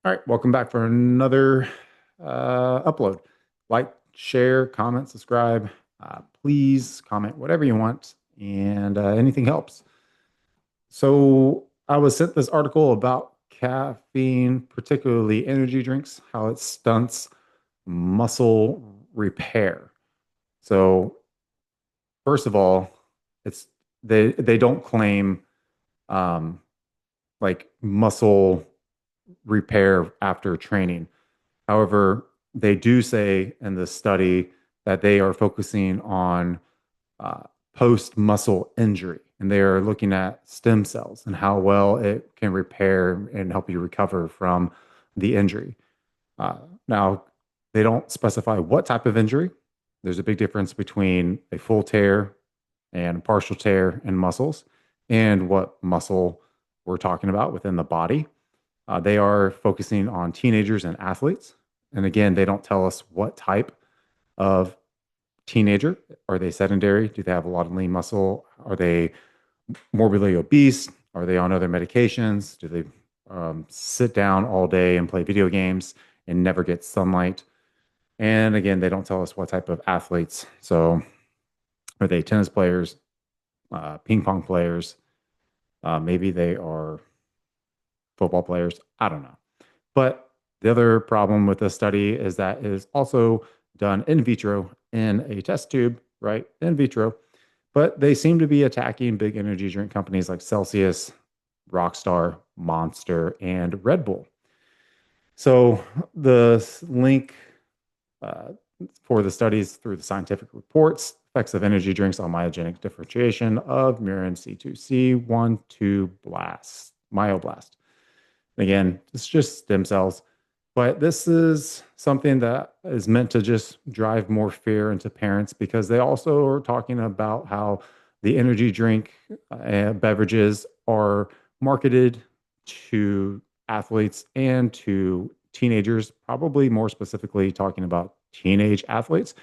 All right, welcome back for another upload. Like, share, comment, subscribe. Please comment whatever you want, and anything helps. So, I was sent this article about caffeine, particularly energy drinks, how it stunts muscle repair. So, first of all, it's they don't claim um, like muscle repair after training. However, they do say in the study that they are focusing on uh, post muscle injury and they are looking at stem cells and how well it can repair and help you recover from the injury. Uh, Now, they don't specify what type of injury. There's a big difference between a full tear and partial tear in muscles and what muscle we're talking about within the body. They are focusing on teenagers and athletes. And again, they don't tell us what type of teenager. Are they sedentary? Do they have a lot of lean muscle? Are they morbidly obese? Are they on other medications? Do they sit down all day and play video games and never get sunlight? And again, they don't tell us what type of athletes. So are they tennis players, ping pong players? Maybe they are football players. I don't know. But the other problem with this study is that it is also done in vitro in a test tube, right? In vitro. But they seem to be attacking big energy drink companies like Celsius, Rockstar, Monster, and Red Bull. So the link uh, for the studies through the scientific reports, effects of energy drinks on myogenic differentiation of murin C2C12 blast, myoblast. Again, it's just stem cells. But this is something that is meant to just drive more fear into parents because they also are talking about how the energy drink beverages are marketed to athletes and to teenagers, probably more specifically talking about teenage athletes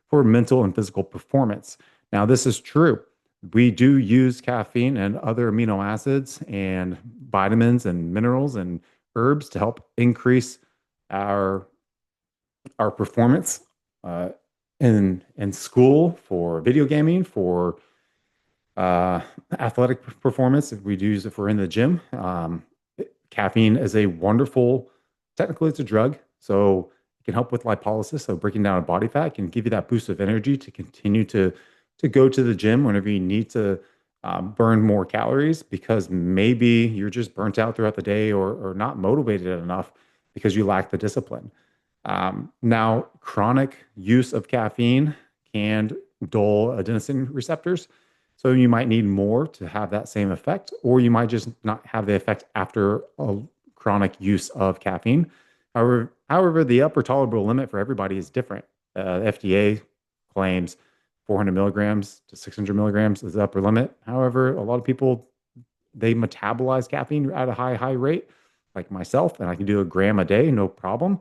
for mental and physical performance. Now, this is true. We do use caffeine and other amino acids and vitamins and minerals and herbs to help increase our our performance uh, in school for video gaming for uh, athletic performance. If we do use it for in the gym, caffeine is a wonderful. Technically, it's a drug, so it can help with lipolysis. So breaking down a body fat can give you that boost of energy to continue to go to the gym whenever you need to burn more calories because maybe you're just burnt out throughout the day or not motivated enough because you lack the discipline. Now, chronic use of caffeine can dull adenosine receptors. So you might need more to have that same effect, or you might just not have the effect after a chronic use of caffeine. However, the upper tolerable limit for everybody is different. FDA claims 400 milligrams to 600 milligrams is the upper limit. However, a lot of people they metabolize caffeine at a high rate, like myself, and I can do a gram a day, no problem.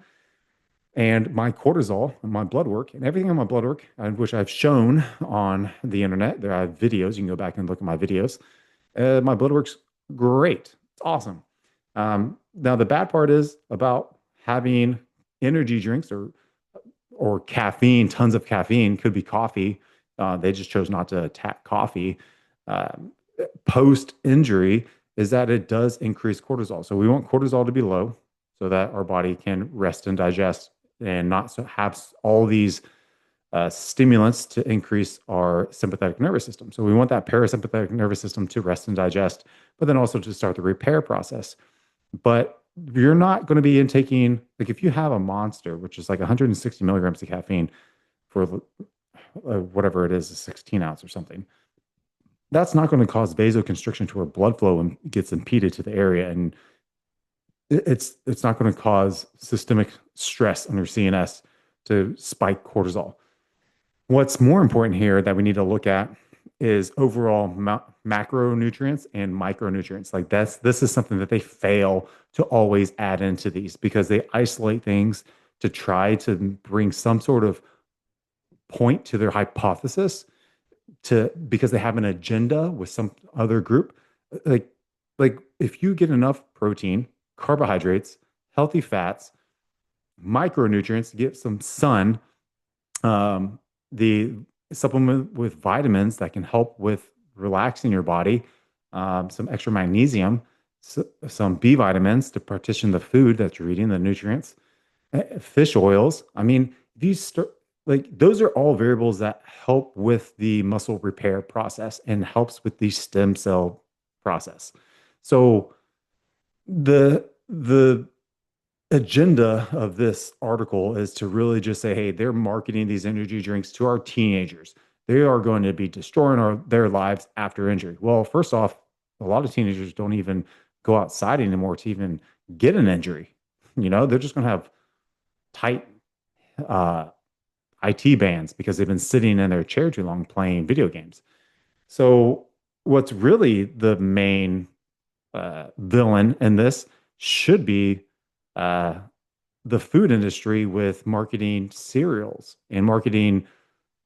And my cortisol and my blood work and everything on my blood work, which I've shown on the internet, there are videos. You can go back and look at my videos. My blood work's great. It's awesome. Now the bad part is about having energy drinks or caffeine. Tons of caffeine could be coffee. They just chose not to attack coffee. Um, Post injury is that it does increase cortisol. So we want cortisol to be low so that our body can rest and digest and not so have all these stimulants to increase our sympathetic nervous system. So we want that parasympathetic nervous system to rest and digest, but then also to start the repair process. But you're not going to be intaking, like if you have a monster, which is like 160 milligrams of caffeine for whatever it is, a 16 ounce or something, that's not going to cause vasoconstriction to where blood flow and gets impeded to the area. And it's not going to cause systemic stress on your CNS to spike cortisol. What's more important here that we need to look at is overall macronutrients and micronutrients. Like this is something that they fail to always add into these because they isolate things to try to bring some sort of point to their hypothesis to because they have an agenda with some other group. Like like if you get enough protein, carbohydrates, healthy fats, micronutrients, get some sun, the supplement with vitamins that can help with relaxing your body, some extra magnesium, some B vitamins to partition the food that you're eating, the nutrients, fish oils. I mean, if you start like those are all variables that help with the muscle repair process and helps with the stem cell process. So the agenda of this article is to really just say, hey, they're marketing these energy drinks to our teenagers. They are going to be destroying their lives after injury. Well, first off, a lot of teenagers don't even go outside anymore to even get an injury. They're just going to have tight uh, IT bans because they've been sitting in their chair too long playing video games. So, what's really the main villain in this should be uh, the food industry with marketing cereals and marketing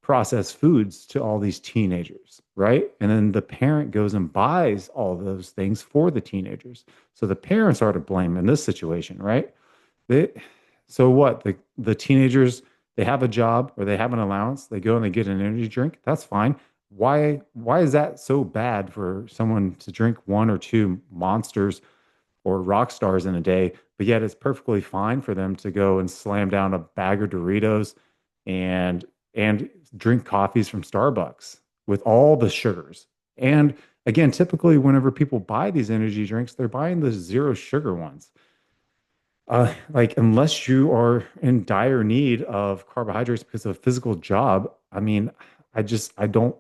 processed foods to all these teenagers, right? And then the parent goes and buys all those things for the teenagers. So the parents are to blame in this situation, right? They, so what? The teenagers, they have a job or they have an allowance, they go and they get an energy drink. That's fine. Why is that so bad for someone to drink one or two monsters or rock stars in a day, but yet it's perfectly fine for them to go and slam down a bag of Doritos and drink coffees from Starbucks with all the sugars. And again, typically whenever people buy these energy drinks, they're buying the zero sugar ones. Like unless you are in dire need of carbohydrates because of a physical job, I mean, I don't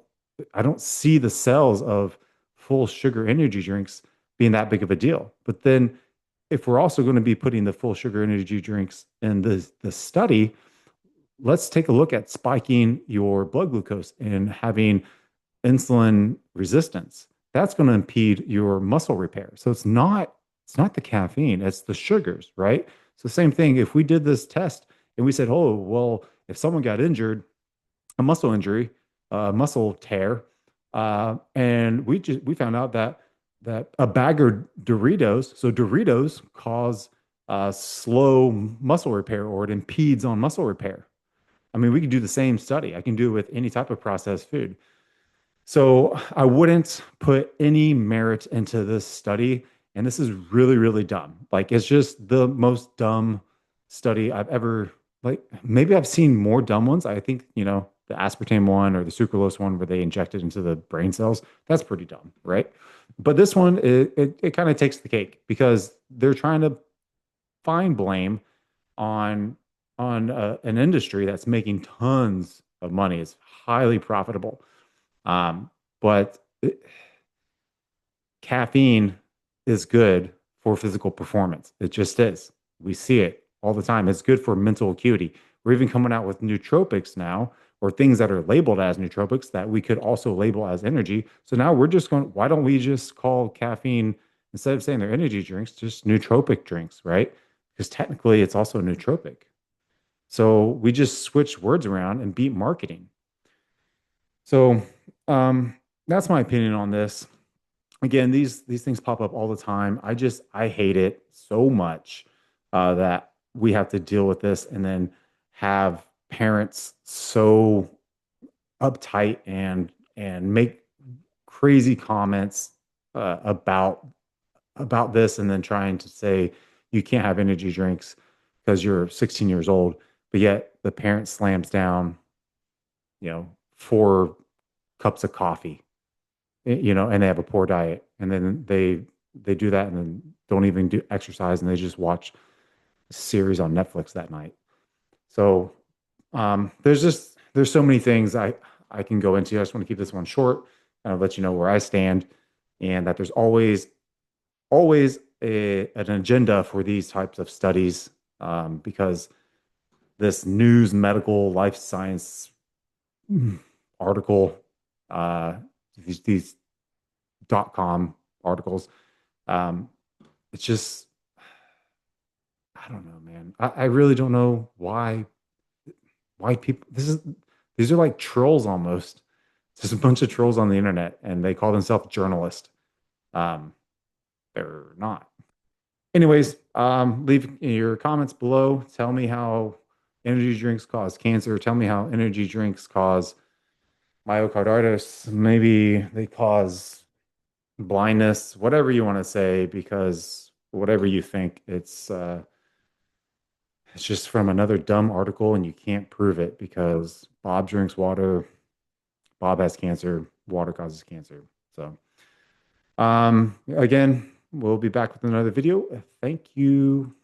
see the sales of full sugar energy drinks being that big of a deal. But then if we're also going to be putting the full sugar energy drinks in the study, let's take a look at spiking your blood glucose and having insulin resistance. That's going to impede your muscle repair. So it's not the caffeine, it's the sugars, right? So same thing, if we did this test and we said, oh, well, if someone got injured, a muscle injury, a muscle tear, and we found out that a bag of Doritos, so Doritos cause slow muscle repair or it impedes on muscle repair. I mean, we could do the same study. I can do it with any type of processed food. So I wouldn't put any merit into this study. And this is really, really dumb. Like, it's just the most dumb study I've ever, like, maybe I've seen more dumb ones. I think, the aspartame one or the sucralose one where they inject it into the brain cells, that's pretty dumb, right? But this one, it kind of takes the cake because they're trying to find blame on an industry that's making tons of money. It's highly profitable. But caffeine is good for physical performance. It just is. We see it all the time. It's good for mental acuity. We're even coming out with nootropics now, or things that are labeled as nootropics that we could also label as energy. So now we're just going, why don't we just call caffeine, instead of saying they're energy drinks, just nootropic drinks, right? Because technically it's also a nootropic. So we just switch words around and beat marketing. So that's my opinion on this. Again, these things pop up all the time. I hate it so much that we have to deal with this and then have parents so uptight and make crazy comments about this, and then trying to say you can't have energy drinks because you're 16 years old, but yet the parent slams down, 4 cups of coffee, and they have a poor diet, and then they do that and then don't even do exercise, and they just watch a series on Netflix that night. So there's so many things I can go into. I just want to keep this one short and I'll let you know where I stand, and that there's always an agenda for these types of studies, because this news, medical, life science article, these .com articles, it's just, I don't know, man. I really don't know why people, these are like trolls almost. It's just a bunch of trolls on the internet and they call themselves journalists. Um, they're not. Anyways, leave your comments below. Tell me how energy drinks cause cancer. Tell me how energy drinks cause myocarditis. Maybe they cause blindness, whatever you want to say, because whatever you think, it's just from another dumb article and you can't prove it because Bob drinks water, Bob has cancer, water causes cancer. So, again, we'll be back with another video. Thank you.